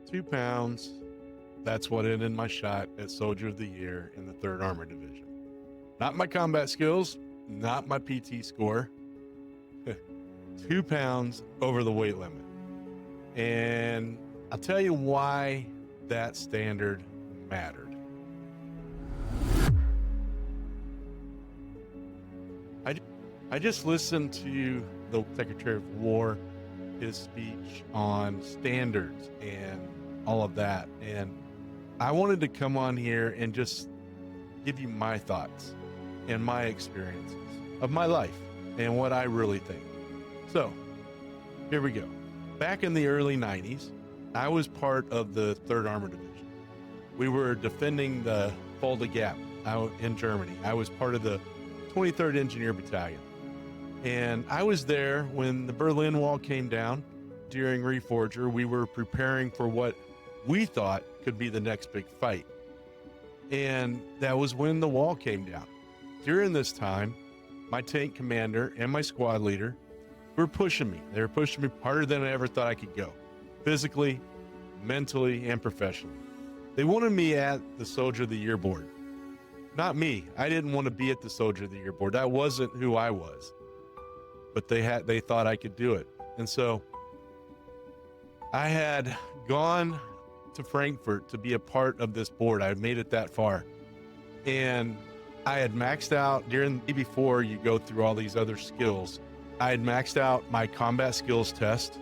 2 pounds. That's what ended my shot at Soldier of the Year in the 3rd Armored Division. Not my combat skills, not my PT score. 2 pounds over the weight limit. And I'll tell you why that standard mattered. I just listened to the Secretary of War, his speech on standards and all of that. And I wanted to come on here and just give you my thoughts and my experiences of my life and what I really think. So here we go. Back in the early 90s, I was part of the 3rd Armored Division. We were defending the Fulda Gap out in Germany. I was part of the 23rd Engineer Battalion. And I was there when the Berlin Wall came down. During Reforger, we were preparing for what we thought could be the next big fight. And that was when the wall came down. During this time, my tank commander and my squad leader were pushing me. They were pushing me harder than I ever thought I could go, physically, mentally, and professionally. They wanted me at the Soldier of the Year board. Not me. I didn't want to be at the Soldier of the Year board. That wasn't who I was. But they thought I could do it. And so I had gone to Frankfurt to be a part of this board. I had made it that far. And I had maxed out before you go through all these other skills. I had maxed out my combat skills test.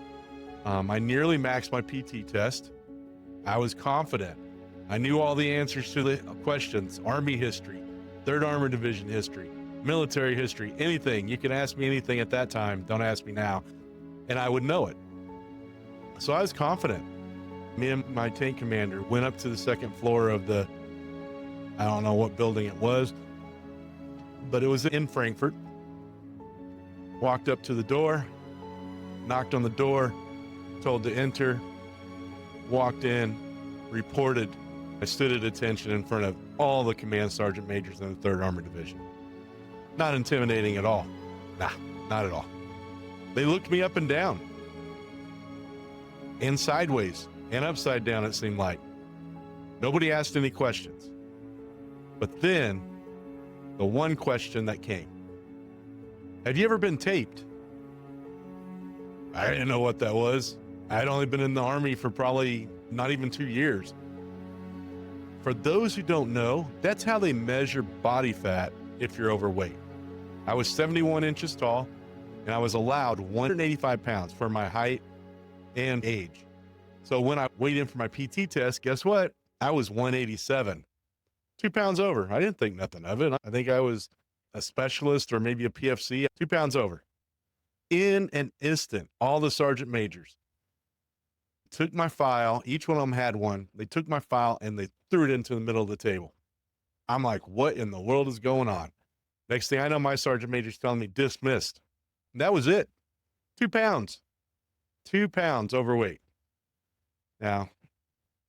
I nearly maxed my PT test. I was confident. I knew all the answers to the questions, Army history, 3rd Armored Division history, military history, anything. You can ask me anything at that time. Don't ask me now. And I would know it. So I was confident. Me and my tank commander went up to the 2nd floor of I don't know what building it was, but it was in Frankfurt. Walked up to the door, knocked on the door, told to enter, walked in, reported. I stood at attention in front of all the command sergeant majors in the 3rd Armored Division. Not intimidating at all. Nah, not at all. They looked me up and down. And sideways and upside down, it seemed like. Nobody asked any questions. But then, the one question that came. Have you ever been taped? I didn't know what that was. I'd only been in the Army for probably not even 2 years. For those who don't know, that's how they measure body fat if you're overweight. I was 71 inches tall, and I was allowed 185 pounds for my height and age. So when I weighed in for my PT test, guess what? I was 187, 2 pounds over. I didn't think nothing of it. I think I was a specialist or maybe a PFC, 2 pounds over. In an instant, all the sergeant majors took my file. Each one of them had one. They took my file and they threw it into the middle of the table. I'm like, what in the world is going on? Next thing I know, my sergeant major's telling me dismissed. And that was it. 2 pounds. 2 pounds overweight. Now,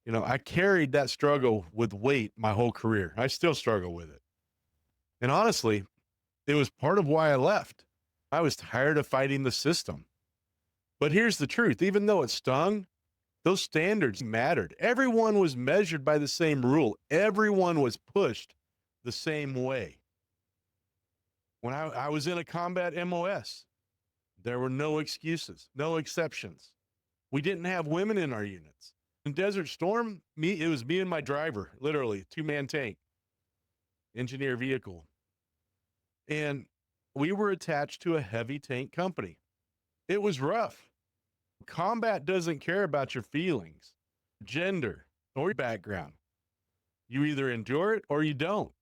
I carried that struggle with weight my whole career. I still struggle with it. And honestly, it was part of why I left. I was tired of fighting the system. But here's the truth. Even though it stung, those standards mattered. Everyone was measured by the same rule. Everyone was pushed the same way. When I was in a combat MOS, there were no excuses, no exceptions. We didn't have women in our units. In Desert Storm, it was me and my driver, literally, 2-man tank, engineer vehicle. And we were attached to a heavy tank company. It was rough. Combat doesn't care about your feelings, gender, or your background. You either endure it or you don't.